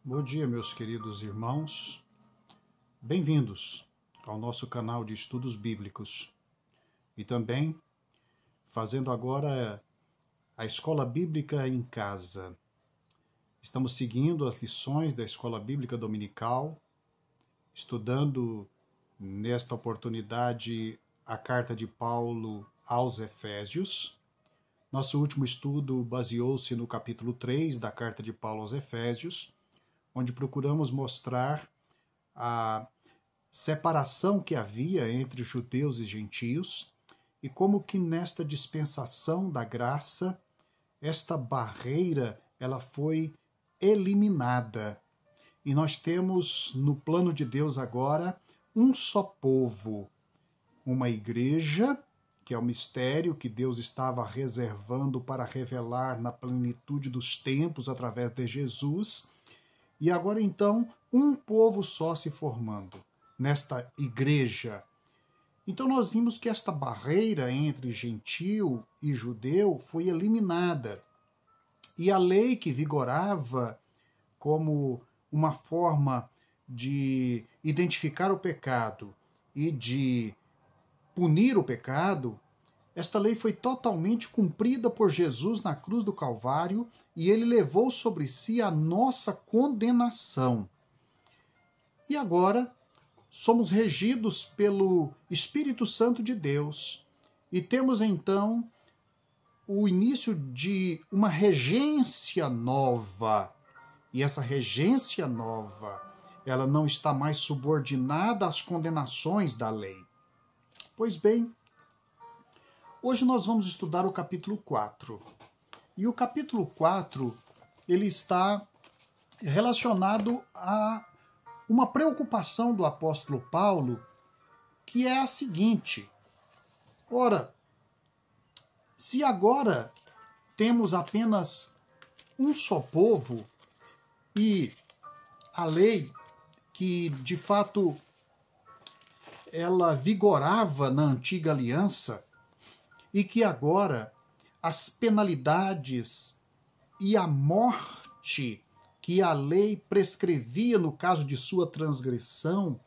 Bom dia, meus queridos irmãos. Bem-vindos ao nosso canal de estudos bíblicos. E também fazendo agora a Escola Bíblica em Casa. Estamos seguindo as lições da Escola Bíblica Dominical, estudando nesta oportunidade a carta de Paulo aos Efésios. Nosso último estudo baseou-se no capítulo 3 da carta de Paulo aos Efésios, onde procuramos mostrar a separação que havia entre judeus e gentios e como que nesta dispensação da graça, esta barreira ela foi eliminada. E nós temos no plano de Deus agora um só povo, uma igreja, que é o mistério que Deus estava reservando para revelar na plenitude dos tempos através de Jesus. E agora então, um povo só se formando nesta igreja. Então nós vimos que esta barreira entre gentio e judeu foi eliminada. E a lei que vigorava como uma forma de identificar o pecado e de punir o pecado, esta lei foi totalmente cumprida por Jesus na cruz do Calvário e ele levou sobre si a nossa condenação. E agora somos regidos pelo Espírito Santo de Deus e temos então o início de uma regência nova. E essa regência nova, ela não está mais subordinada às condenações da lei. Pois bem, hoje nós vamos estudar o capítulo 4. E o capítulo 4, ele está relacionado a uma preocupação do apóstolo Paulo, que é a seguinte: ora, se agora temos apenas um só povo e a lei que de fato ela vigorava na antiga aliança e que agora as penalidades e a morte que a lei prescrevia no caso de sua transgressão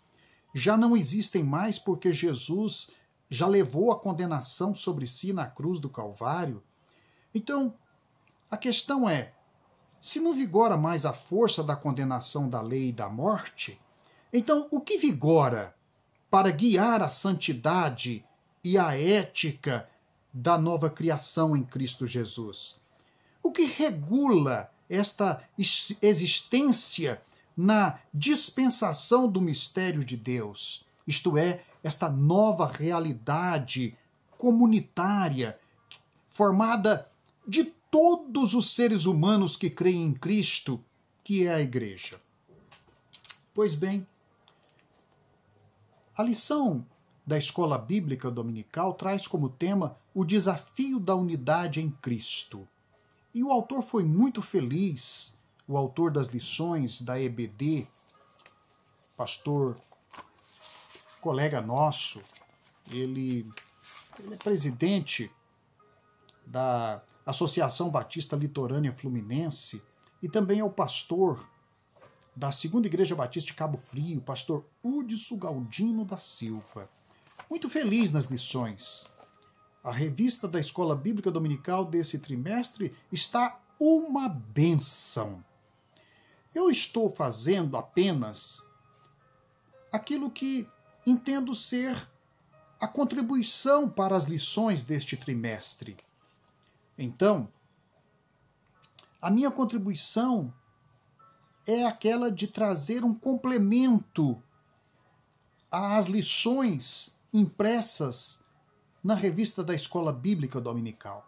já não existem mais porque Jesus já levou a condenação sobre si na cruz do Calvário. Então, a questão é, se não vigora mais a força da condenação da lei e da morte, então o que vigora para guiar a santidade e a ética da nova criação em Cristo Jesus? O que regula esta existência na dispensação do mistério de Deus? Isto é, esta nova realidade comunitária formada de todos os seres humanos que creem em Cristo, que é a igreja. Pois bem, a lição da Escola Bíblica Dominical traz como tema o desafio da unidade em Cristo. E o autor foi muito feliz, o autor das lições da EBD, pastor, colega nosso, ele é presidente da Associação Batista Litorânea Fluminense e também é o pastor da Segunda Igreja Batista de Cabo Frio, pastor Hudson Galdino da Silva. Muito feliz nas lições. A revista da Escola Bíblica Dominical desse trimestre está uma bênção. Eu estou fazendo apenas aquilo que entendo ser a contribuição para as lições deste trimestre. Então, a minha contribuição é aquela de trazer um complemento às lições impressas na revista da Escola Bíblica Dominical.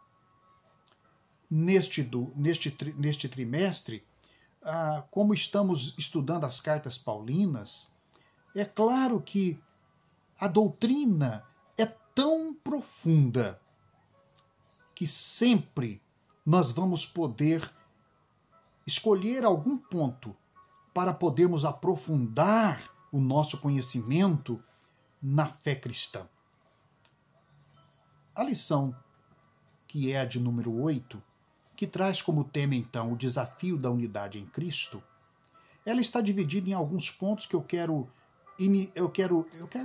Neste trimestre, como estamos estudando as cartas paulinas, é claro que a doutrina é tão profunda que sempre nós vamos poder escolher algum ponto para podermos aprofundar o nosso conhecimento na fé cristã. A lição, que é a de número 8, que traz como tema então o desafio da unidade em Cristo, ela está dividida em alguns pontos que eu quero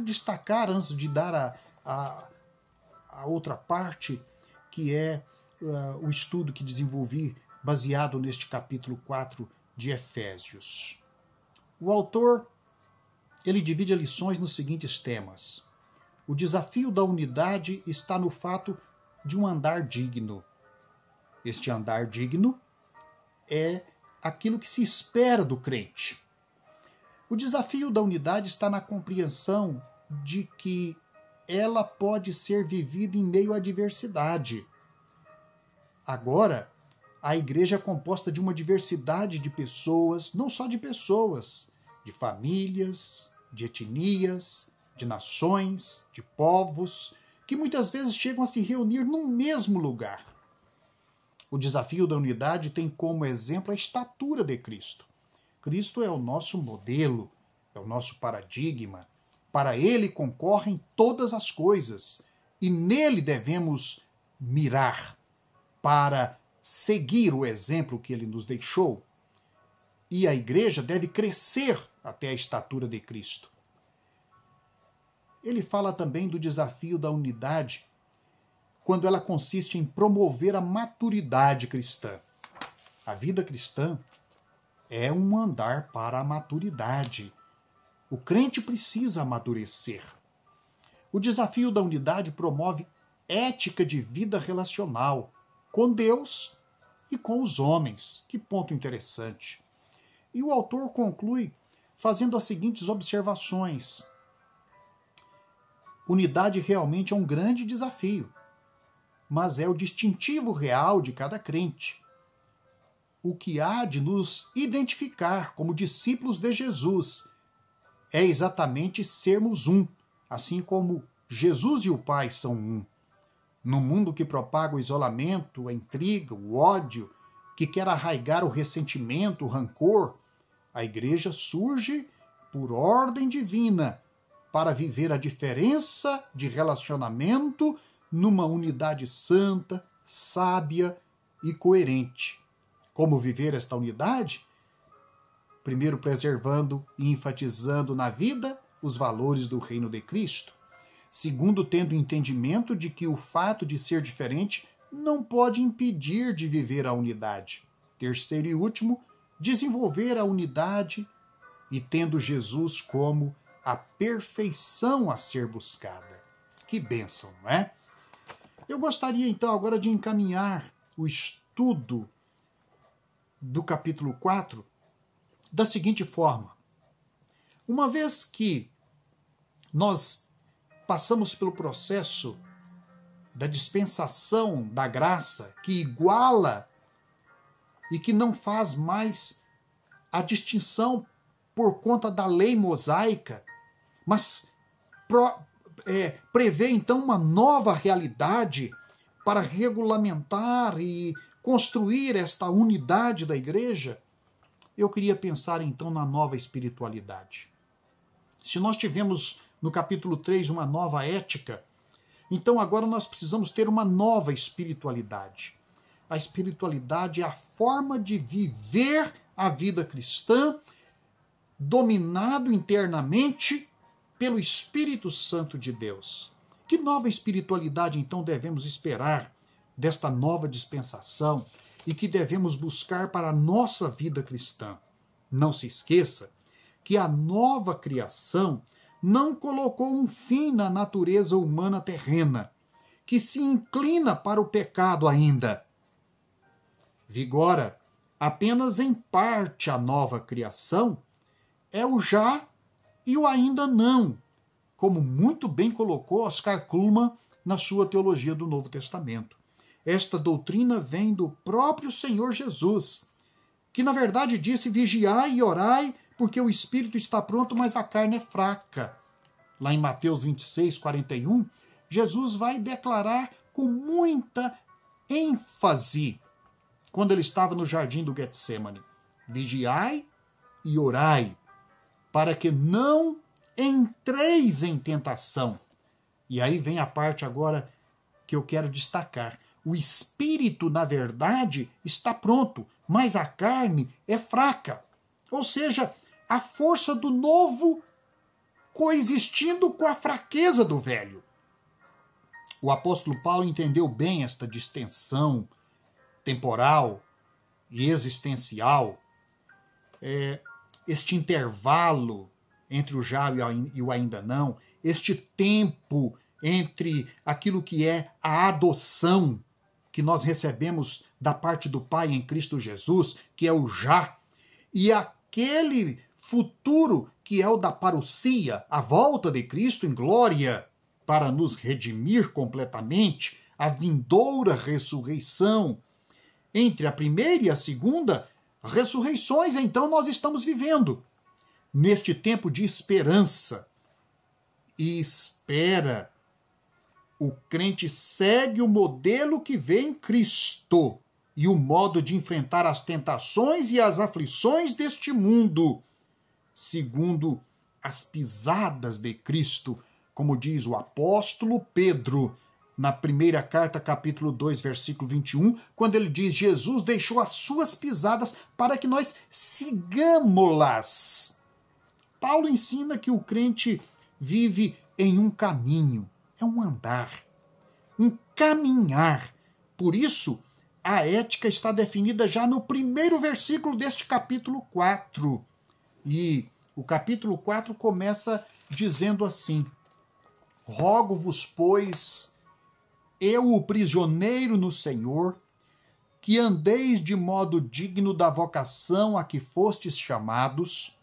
destacar antes de dar a outra parte, que é o estudo que desenvolvi baseado neste capítulo 4 de Efésios. O autor, ele divide as lições nos seguintes temas. O desafio da unidade está no fato de um andar digno. Este andar digno é aquilo que se espera do crente. O desafio da unidade está na compreensão de que ela pode ser vivida em meio à diversidade. Agora, a igreja é composta de uma diversidade de pessoas, não só de pessoas, de famílias, de etnias, de nações, de povos, que muitas vezes chegam a se reunir num mesmo lugar. O desafio da unidade tem como exemplo a estatura de Cristo. Cristo é o nosso modelo, é o nosso paradigma. Para ele concorrem todas as coisas e nele devemos mirar para seguir o exemplo que ele nos deixou. E a igreja deve crescer até a estatura de Cristo. Ele fala também do desafio da unidade quando ela consiste em promover a maturidade cristã. A vida cristã é um andar para a maturidade. O crente precisa amadurecer. O desafio da unidade promove ética de vida relacional com Deus e com os homens. Que ponto interessante. E o autor conclui fazendo as seguintes observações. Unidade realmente é um grande desafio, mas é o distintivo real de cada crente. O que há de nos identificar como discípulos de Jesus é exatamente sermos um, assim como Jesus e o Pai são um. No mundo que propaga o isolamento, a intriga, o ódio, que quer arraigar o ressentimento, o rancor, a igreja surge por ordem divina para viver a diferença de relacionamento numa unidade santa, sábia e coerente. Como viver esta unidade? Primeiro, preservando e enfatizando na vida os valores do reino de Cristo. Segundo, tendo entendimento de que o fato de ser diferente não pode impedir de viver a unidade. Terceiro e último, desenvolver a unidade e tendo Jesus como a perfeição a ser buscada. Que bênção, não é? Eu gostaria então agora de encaminhar o estudo do capítulo 4 da seguinte forma. Uma vez que nós passamos pelo processo da dispensação da graça, que iguala e que não faz mais a distinção por conta da lei mosaica, mas prevê então uma nova realidade para regulamentar e construir esta unidade da igreja, eu queria pensar então na nova espiritualidade. Se nós tivemos no capítulo 3 uma nova ética, então agora nós precisamos ter uma nova espiritualidade. A espiritualidade é a forma de viver a vida cristã, dominado internamente pelo Espírito Santo de Deus. Que nova espiritualidade então devemos esperar desta nova dispensação e que devemos buscar para a nossa vida cristã? Não se esqueça que a nova criação não colocou um fim na natureza humana terrena, que se inclina para o pecado ainda. Vigora apenas em parte a nova criação, é o já e o ainda não, como muito bem colocou Oscar Cullmann na sua teologia do Novo Testamento. Esta doutrina vem do próprio Senhor Jesus, que na verdade disse: vigiai e orai, porque o espírito está pronto, mas a carne é fraca. Lá em Mateus 26, 41, Jesus vai declarar com muita ênfase, quando ele estava no jardim do Getsêmani: vigiai e orai, para que não entreis em tentação. E aí vem a parte agora que eu quero destacar. O espírito, na verdade, está pronto, mas a carne é fraca. Ou seja, a força do novo coexistindo com a fraqueza do velho. O apóstolo Paulo entendeu bem esta distensão temporal e existencial, este intervalo entre o já e o ainda não, este tempo entre aquilo que é a adoção que nós recebemos da parte do Pai em Cristo Jesus, que é o já, e aquele futuro que é o da parousia, a volta de Cristo em glória para nos redimir completamente, a vindoura ressurreição. Entre a primeira e a segunda ressurreições, então, nós estamos vivendo neste tempo de esperança. E espera. O crente segue o modelo que vê em Cristo e o modo de enfrentar as tentações e as aflições deste mundo, segundo as pisadas de Cristo, como diz o apóstolo Pedro, na primeira carta, capítulo 2, versículo 21, quando ele diz: Jesus deixou as suas pisadas para que nós sigamos-las. Paulo ensina que o crente vive em um caminho, é um andar, um caminhar. Por isso, a ética está definida já no primeiro versículo deste capítulo 4. E o capítulo 4 começa dizendo assim: Rogo-vos, pois, eu, o prisioneiro no Senhor, que andeis de modo digno da vocação a que fostes chamados,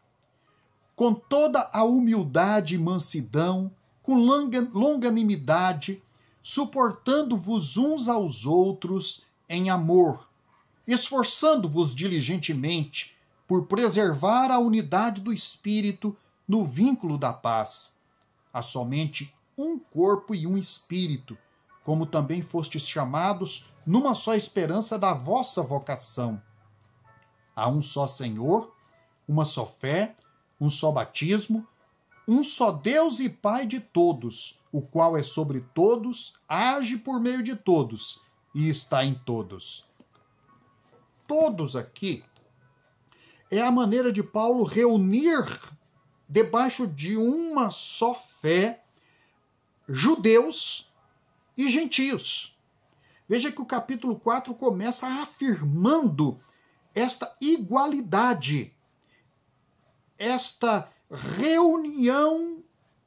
com toda a humildade e mansidão, com longanimidade, suportando-vos uns aos outros em amor, esforçando-vos diligentemente por preservar a unidade do Espírito no vínculo da paz. Há somente um corpo e um Espírito, como também fostes chamados numa só esperança da vossa vocação. Há um só Senhor, uma só fé, um só batismo, um só Deus e Pai de todos, o qual é sobre todos, age por meio de todos e está em todos. Todos aqui é a maneira de Paulo reunir debaixo de uma só fé judeus e gentios. Veja que o capítulo 4 começa afirmando esta igualdade, esta reunião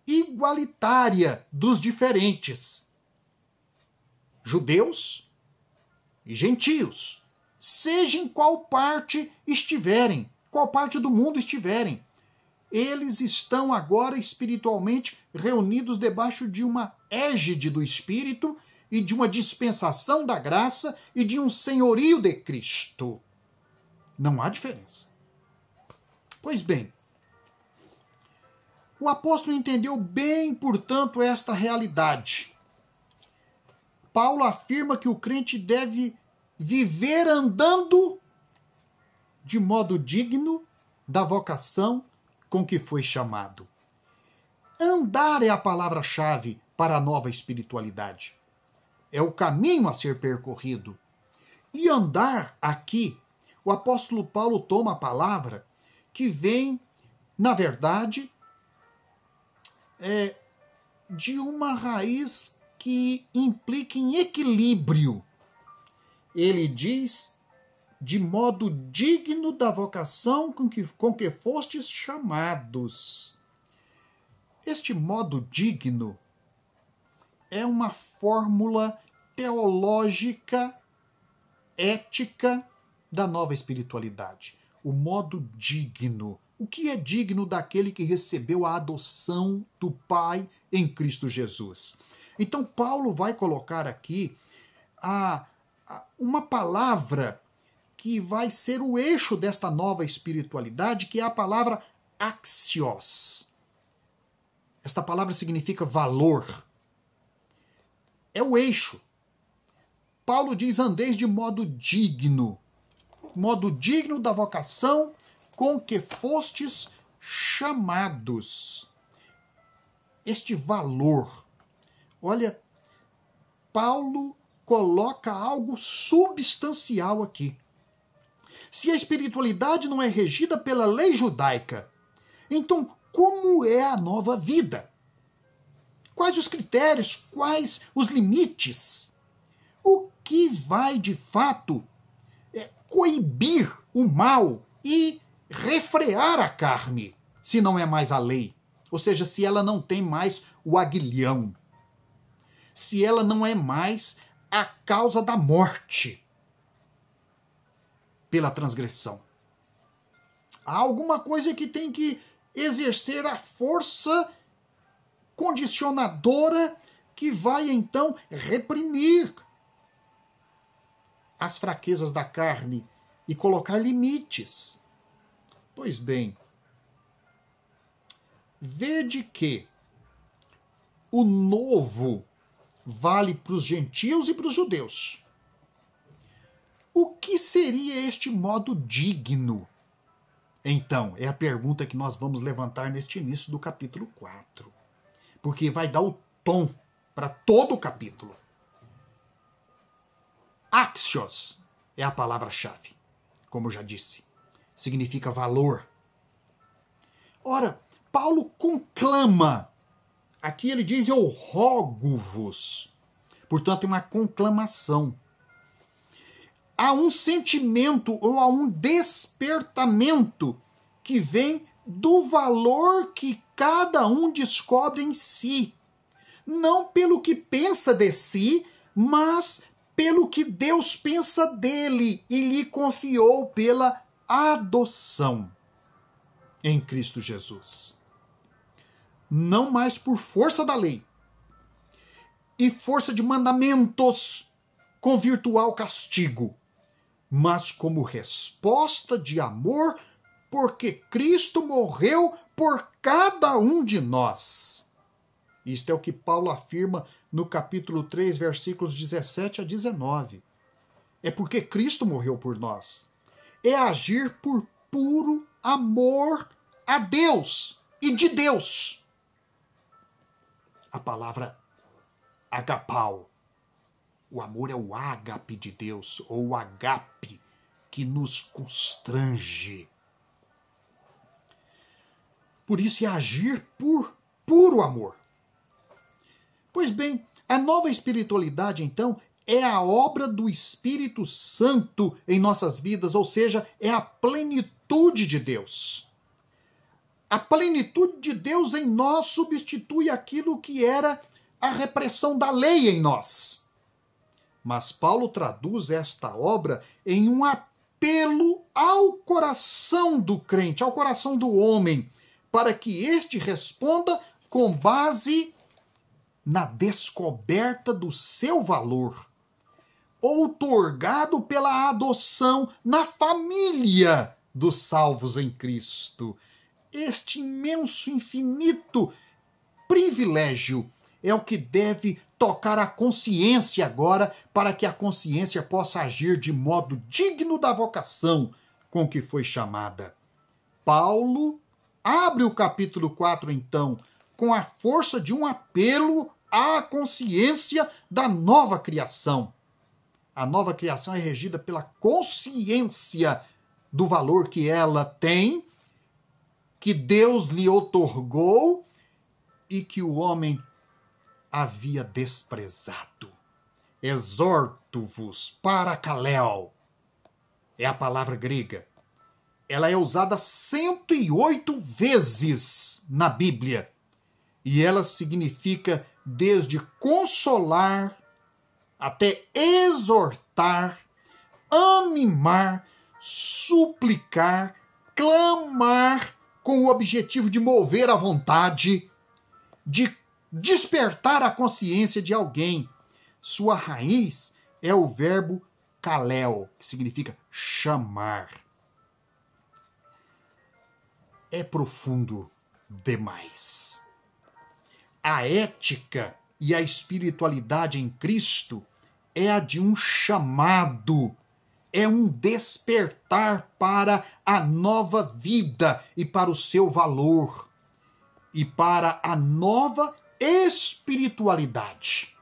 igualitária dos diferentes, judeus e gentios, seja em qual parte estiverem, qual parte do mundo estiverem. Eles estão agora espiritualmente reunidos debaixo de uma égide do Espírito e de uma dispensação da graça e de um senhorio de Cristo. Não há diferença. Pois bem, o apóstolo entendeu bem, portanto, esta realidade. Paulo afirma que o crente deve viver andando de modo digno da vocação com que foi chamado. Andar é a palavra-chave para a nova espiritualidade. É o caminho a ser percorrido. E andar aqui, o apóstolo Paulo toma a palavra que vem, na verdade, de uma raiz que implica em equilíbrio. Ele diz: de modo digno da vocação com que fostes chamados. Este modo digno é uma fórmula teológica, ética da nova espiritualidade. O modo digno. O que é digno daquele que recebeu a adoção do Pai em Cristo Jesus? Então, Paulo vai colocar aqui uma palavra que vai ser o eixo desta nova espiritualidade, que é a palavra axios. Esta palavra significa valor. É o eixo. Paulo diz: andeis de modo digno da vocação com que fostes chamados. Este valor. Olha, Paulo coloca algo substancial aqui. Se a espiritualidade não é regida pela lei judaica, então como é a nova vida? Quais os critérios? Quais os limites? O que vai, de fato, coibir o mal e refrear a carne, se não é mais a lei? Ou seja, se ela não tem mais o aguilhão, se ela não é mais a causa da morte pela transgressão. Há alguma coisa que tem que exercer a força condicionadora que vai, então, reprimir as fraquezas da carne e colocar limites. Pois bem, vede que o novo vale para os gentios e para os judeus. O que seria este modo digno? Então, é a pergunta que nós vamos levantar neste início do capítulo 4. Porque vai dar o tom para todo o capítulo. Axios é a palavra-chave, como eu já disse. Significa valor. Ora, Paulo conclama. Aqui ele diz, eu rogo-vos. Portanto, é uma conclamação. Há um sentimento ou há um despertamento que vem do valor que cada um descobre em si. Não pelo que pensa de si, mas pelo que Deus pensa dele e lhe confiou pela adoção em Cristo Jesus. Não mais por força da lei e força de mandamentos com virtual castigo, mas como resposta de amor, porque Cristo morreu por cada um de nós. Isto é o que Paulo afirma no capítulo 3, versículos 17 a 19. É porque Cristo morreu por nós. É agir por puro amor a Deus e de Deus. A palavra agapau. O amor é o ágape de Deus, ou o agape, que nos constrange. Por isso é agir por puro amor. Pois bem, a nova espiritualidade, então, é a obra do Espírito Santo em nossas vidas, ou seja, é a plenitude de Deus. A plenitude de Deus em nós substitui aquilo que era a repressão da lei em nós. Mas Paulo traduz esta obra em um apelo ao coração do crente, ao coração do homem, para que este responda com base na descoberta do seu valor, outorgado pela adoção na família dos salvos em Cristo. Este imenso, infinito privilégio é o que deve tocar a consciência agora, para que a consciência possa agir de modo digno da vocação com que foi chamada. Paulo abre o capítulo 4, então, com a força de um apelo à consciência da nova criação. A nova criação é regida pela consciência do valor que ela tem, que Deus lhe outorgou e que o homem havia desprezado. Exorto-vos, parakaleo, é a palavra grega. Ela é usada 108 vezes na Bíblia. E ela significa desde consolar até exortar, animar, suplicar, clamar, com o objetivo de mover a vontade, de despertar a consciência de alguém. Sua raiz é o verbo kaleo, que significa chamar. É profundo demais. A ética e a espiritualidade em Cristo é a de um chamado, é um despertar para a nova vida e para o seu valor, e para a nova espiritualidade.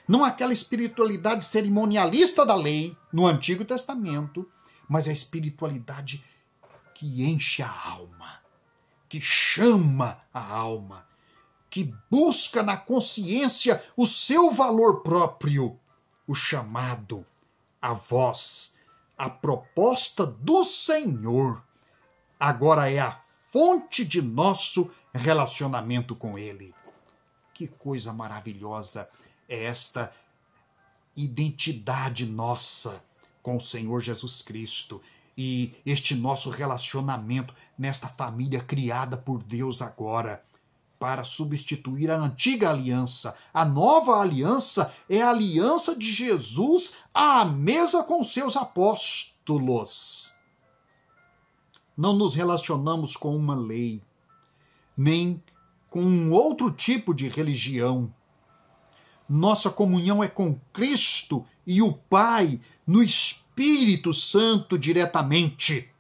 Não aquela espiritualidade cerimonialista da lei no Antigo Testamento, mas a espiritualidade que enche a alma, que chama a alma, que busca na consciência o seu valor próprio, o chamado, a voz, a proposta do Senhor. Agora é a fonte de nosso relacionamento com Ele. Que coisa maravilhosa é esta identidade nossa com o Senhor Jesus Cristo e este nosso relacionamento nesta família criada por Deus agora, para substituir a antiga aliança. A nova aliança é a aliança de Jesus à mesa com seus apóstolos. Não nos relacionamos com uma lei, nem com um outro tipo de religião. Nossa comunhão é com Cristo e o Pai no Espírito Santo diretamente.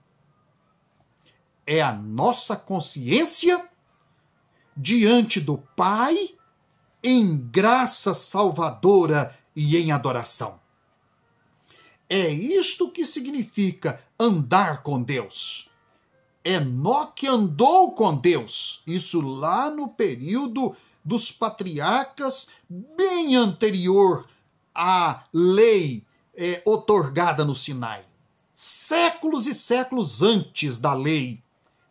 É a nossa consciência diante do Pai em graça salvadora e em adoração. É isto que significa andar com Deus. Enoque andou com Deus, isso lá no período dos patriarcas, bem anterior à lei outorgada no Sinai. Séculos e séculos antes da lei,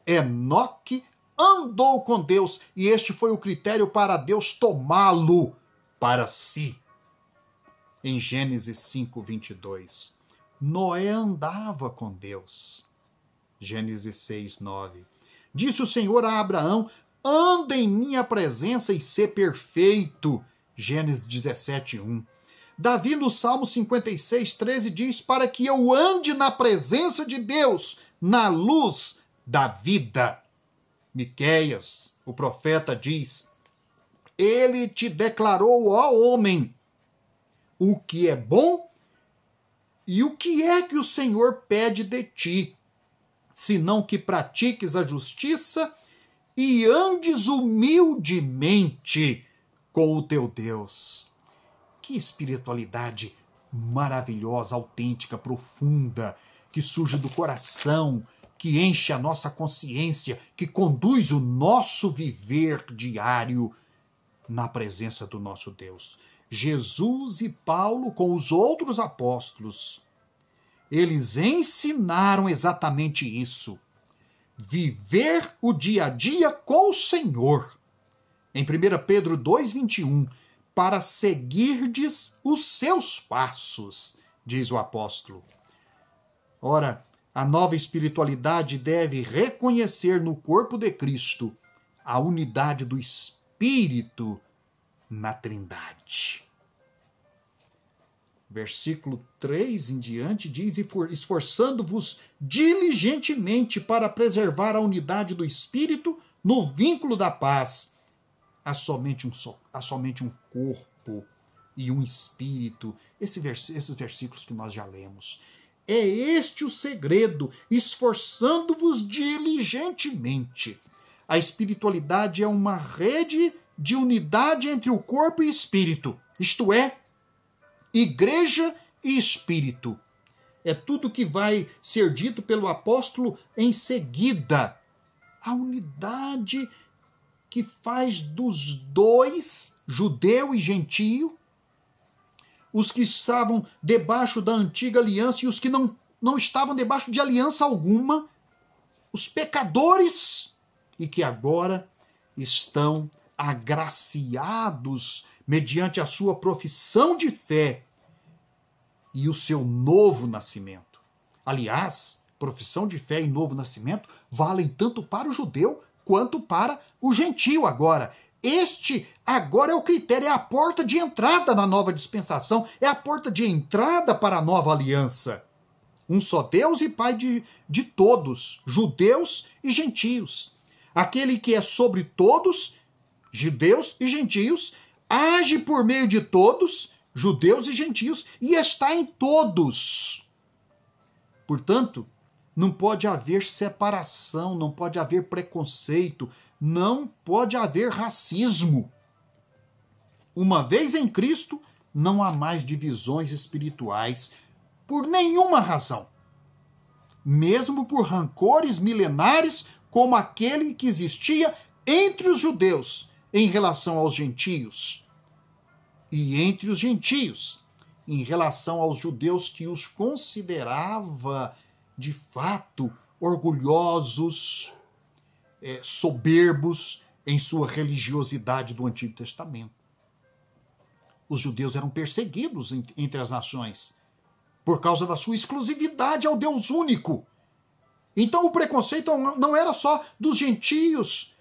Enoque andou com Deus e este foi o critério para Deus tomá-lo para si. Em Gênesis 5:22, Noé andava com Deus. Gênesis 6:9. Disse o Senhor a Abraão: anda em minha presença e sê perfeito. Gênesis 17:1. Davi, no Salmo 56:13, diz: para que eu ande na presença de Deus, na luz da vida. Miqueias, o profeta, diz: ele te declarou, ó homem, o que é bom e o que é que o Senhor pede de ti, senão que pratiques a justiça e andes humildemente com o teu Deus. Que espiritualidade maravilhosa, autêntica, profunda, que surge do coração, que enche a nossa consciência, que conduz o nosso viver diário na presença do nosso Deus. Jesus e Paulo, com os outros apóstolos, eles ensinaram exatamente isso. Viver o dia a dia com o Senhor. Em 1 Pedro 2:21, para seguirdes os seus passos, diz o apóstolo. Ora, a nova espiritualidade deve reconhecer no corpo de Cristo a unidade do Espírito na Trindade. Versículo 3 em diante diz: esforçando-vos diligentemente para preservar a unidade do Espírito no vínculo da paz. Há somente um corpo e um Espírito. Esses versículos que nós já lemos. É este o segredo, esforçando-vos diligentemente. A espiritualidade é uma rede de unidade entre o corpo e espírito, isto é, igreja e espírito. É tudo que vai ser dito pelo apóstolo em seguida. A unidade que faz dos dois, judeu e gentio, os que estavam debaixo da antiga aliança e os que não estavam debaixo de aliança alguma, os pecadores e que agora estão agraciados mediante a sua profissão de fé e o seu novo nascimento. Aliás, profissão de fé e novo nascimento valem tanto para o judeu quanto para o gentio agora. Este agora é o critério, é a porta de entrada na nova dispensação, é a porta de entrada para a nova aliança. Um só Deus e Pai de todos, judeus e gentios. Aquele que é sobre todos, judeus e gentios, age por meio de todos, judeus e gentios, e está em todos. Portanto, não pode haver separação, não pode haver preconceito, não pode haver racismo. Uma vez em Cristo, não há mais divisões espirituais por nenhuma razão. mesmo por rancores milenares como aquele que existia entre os judeus em relação aos gentios, e entre os gentios em relação aos judeus que os considerava de fato orgulhosos, soberbos em sua religiosidade do Antigo Testamento. Os judeus eram perseguidos entre as nações por causa da sua exclusividade ao Deus único. Então o preconceito não era só dos gentios,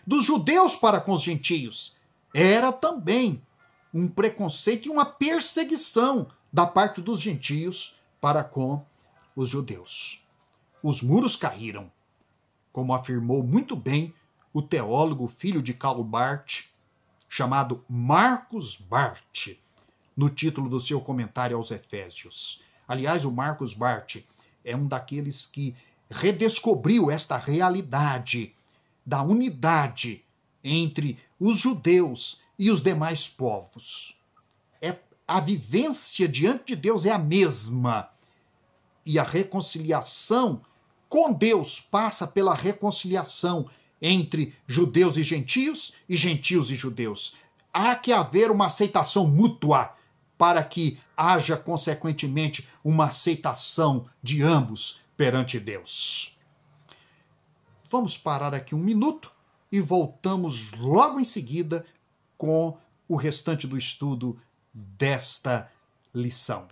dos judeus para com os gentios. Era também um preconceito e uma perseguição da parte dos gentios para com os judeus. Os muros caíram, como afirmou muito bem o teólogo filho de Karl Barth, chamado Marcus Barth, no título do seu comentário aos Efésios. Aliás, o Marcus Barth é um daqueles que redescobriu esta realidade da unidade entre os judeus e os demais povos. A vivência diante de Deus é a mesma. E a reconciliação com Deus passa pela reconciliação entre judeus e gentios e judeus. Há que haver uma aceitação mútua para que haja, consequentemente, uma aceitação de ambos perante Deus. Vamos parar aqui um minuto e voltamos logo em seguida com o restante do estudo desta lição.